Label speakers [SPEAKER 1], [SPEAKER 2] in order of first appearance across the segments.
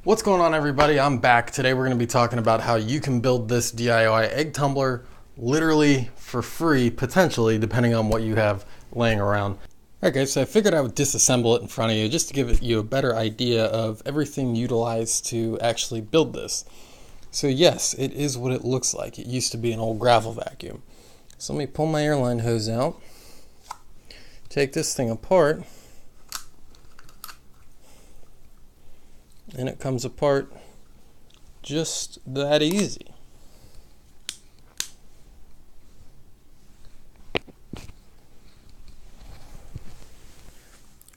[SPEAKER 1] What's going on, everybody? I'm back. Today we're going to be talking about how you can build this DIY egg tumbler literally for free, potentially, depending on what you have laying around. Alright guys, so I figured I would disassemble it in front of you just to give you a better idea of everything utilized to actually build this. So yes, it is what it looks like. It used to be an old gravel vacuum. So let me pull my airline hose out, take this thing apart, and it comes apart just that easy.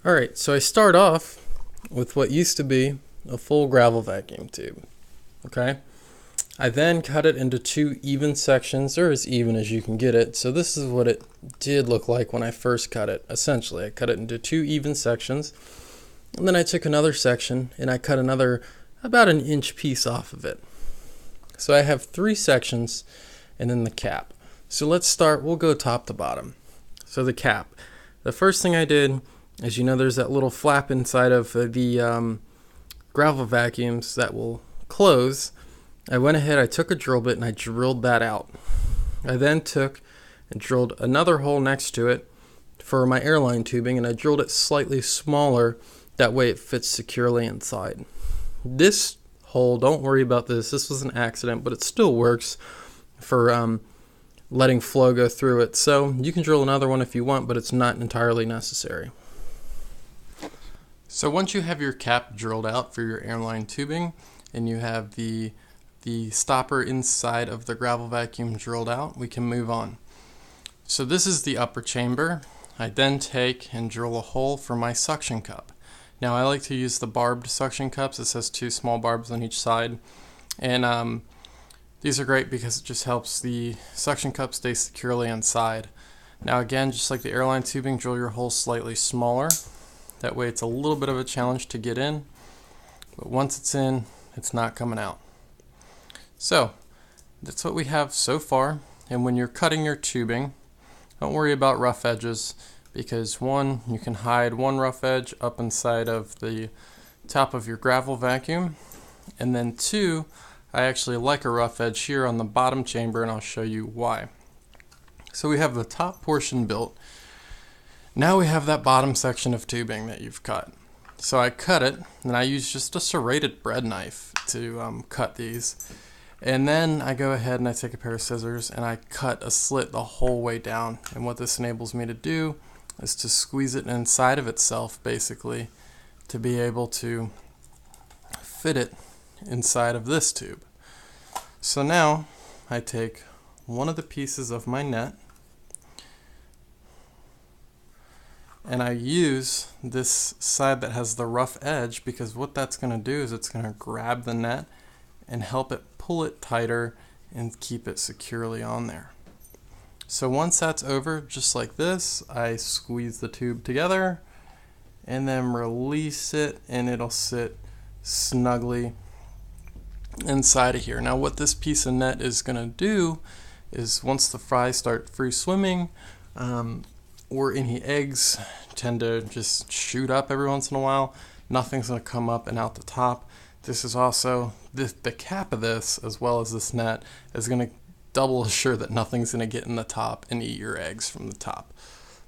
[SPEAKER 1] Alright, so I start off with what used to be a full gravel vacuum tube. Okay? I then cut it into two even sections, or as even as you can get it. So this is what it did look like when I first cut it. Essentially, I cut it into two even sections. And then I took another section and I cut another about an inch piece off of it. So I have three sections and then the cap. So let's start, we'll go top to bottom. So the cap. The first thing I did, as you know, there's that little flap inside of the gravel vacuums that will close. I went ahead, I took a drill bit and I drilled that out. I then took and drilled another hole next to it for my airline tubing, and I drilled it slightly smaller. That way it fits securely inside. This hole, don't worry about this. This was an accident, but it still works for letting flow go through it. So you can drill another one if you want, but it's not entirely necessary. So once you have your cap drilled out for your airline tubing, and you have the stopper inside of the gravel vacuum drilled out, we can move on. So this is the upper chamber. I then take and drill a hole for my suction cup. Now I like to use the barbed suction cups. It says 2 small barbs on each side, and these are great because it just helps the suction cup stay securely inside. Now again, just like the airline tubing, drill your hole slightly smaller. That way it's a little bit of a challenge to get in, but once it's in, it's not coming out. So that's what we have so far. And when you're cutting your tubing, don't worry about rough edges, because one, you can hide one rough edge up inside of the top of your gravel vacuum, and then two, I actually like a rough edge here on the bottom chamber, and I'll show you why. So we have the top portion built. Now we have that bottom section of tubing that you've cut. So I cut it, and I use just a serrated bread knife to cut these. And then I go ahead and I take a pair of scissors and I cut a slit the whole way down. And what this enables me to do is to squeeze it inside of itself, basically, to be able to fit it inside of this tube. So now I take one of the pieces of my net and I use this side that has the rough edge, because what that's going to do is it's going to grab the net and help it pull it tighter and keep it securely on there. So once that's over, just like this, I squeeze the tube together and then release it, and it'll sit snugly inside of here. Now what this piece of net is going to do is, once the fries start free swimming, or any eggs tend to just shoot up every once in a while, nothing's going to come up and out the top. This is also, the cap of this, as well as this net, is going to double assure that nothing's going to get in the top and eat your eggs from the top.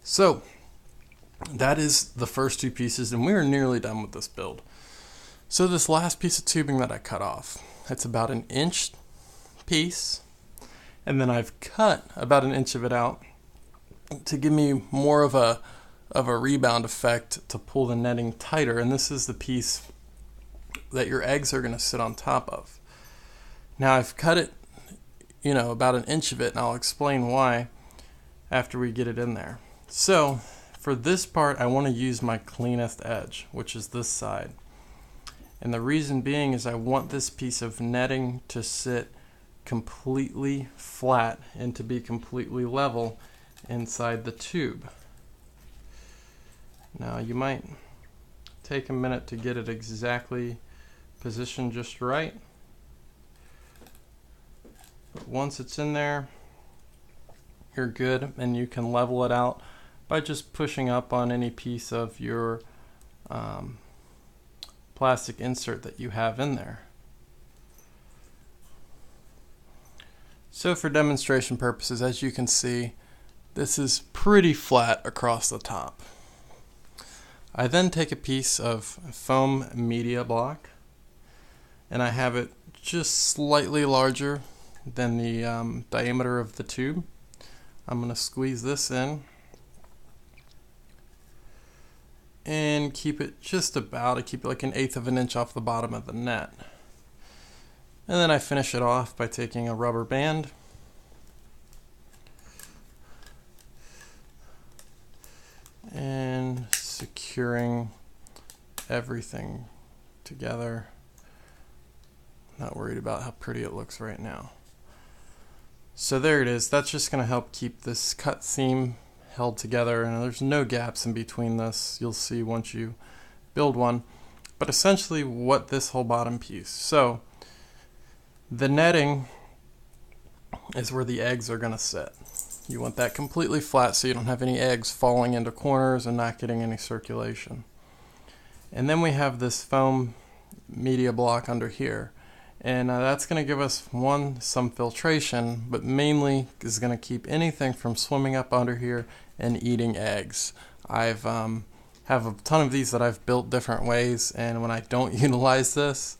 [SPEAKER 1] So that is the first two pieces, and we are nearly done with this build. So this last piece of tubing that I cut off, it's about an inch piece, and then I've cut about an inch of it out to give me more of a rebound effect to pull the netting tighter. And this is the piece that your eggs are going to sit on top of. Now I've cut it, about an inch of it, and I'll explain why after we get it in there. So for this part, I want to use my cleanest edge, which is this side. And the reason being is I want this piece of netting to sit completely flat and to be completely level inside the tube. Now you might take a minute to get it exactly positioned just right, but once it's in there, you're good, and you can level it out by just pushing up on any piece of your plastic insert that you have in there. So for demonstration purposes, as you can see, this is pretty flat across the top. I then take a piece of foam media block, and I have it just slightly larger than the diameter of the tube. I'm going to squeeze this in and keep it just about, I keep it like 1/8 of an inch off the bottom of the net. And then I finish it off by taking a rubber band and securing everything together. Not worried about how pretty it looks right now. So there it is. That's just going to help keep this cut seam held together, and there's no gaps in between this. You'll see once you build one. But essentially what this whole bottom piece, so the netting is where the eggs are going to sit. You want that completely flat so you don't have any eggs falling into corners and not getting any circulation. And then we have this foam media block under here, and that's going to give us some filtration, but mainly is going to keep anything from swimming up under here and eating eggs. I've have a ton of these that I've built different ways, and when I don't utilize this,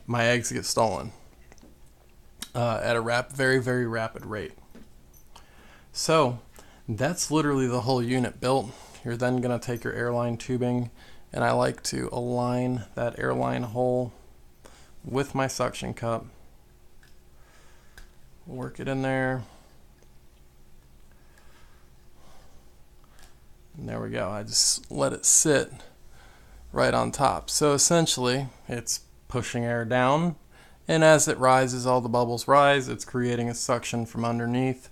[SPEAKER 1] my eggs get stolen at a very, very rapid rate. So that's literally the whole unit built. You're then going to take your airline tubing, and I like to align that airline hole with my suction cup. Work it in there. And there we go. I just let it sit right on top. So essentially, it's pushing air down, and as it rises, all the bubbles rise. It's creating a suction from underneath,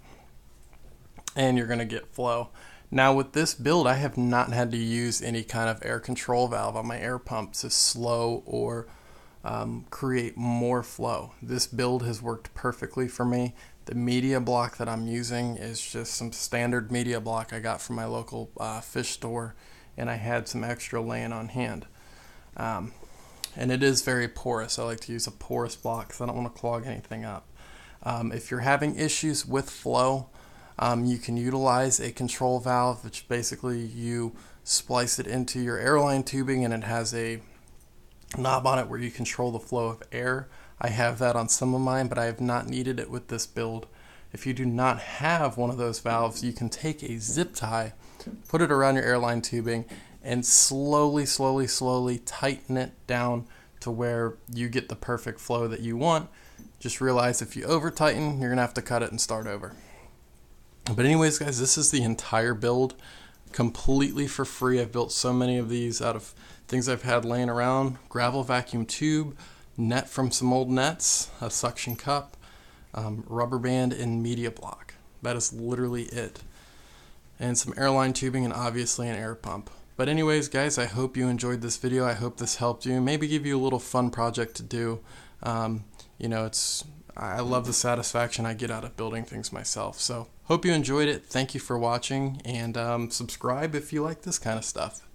[SPEAKER 1] and you're going to get flow. Now with this build, I have not had to use any kind of air control valve on my air pump to slow or create more flow. This build has worked perfectly for me. The media block that I'm using is just some standard media block I got from my local fish store, and I had some extra laying on hand. And it is very porous. I like to use a porous block because I don't want to clog anything up. If you're having issues with flow, you can utilize a control valve, which basically you splice it into your airline tubing, and it has a knob on it where you control the flow of air. I have that on some of mine, but I have not needed it with this build. If you do not have one of those valves, you can take a zip tie, put it around your airline tubing, and slowly tighten it down to where you get the perfect flow that you want. Just realize if you over tighten, you're gonna have to cut it and start over. But anyways, guys, this is the entire build completely for free. I've built so many of these out of things I've had laying around: gravel vacuum tube, net from some old nets, a suction cup, rubber band, and media block. That is literally it. And some airline tubing, and obviously an air pump. But anyways, guys, I hope you enjoyed this video. I hope this helped you, maybe give you a little fun project to do. You know, I love the satisfaction I get out of building things myself. So hope you enjoyed it. Thank you for watching, and subscribe if you like this kind of stuff.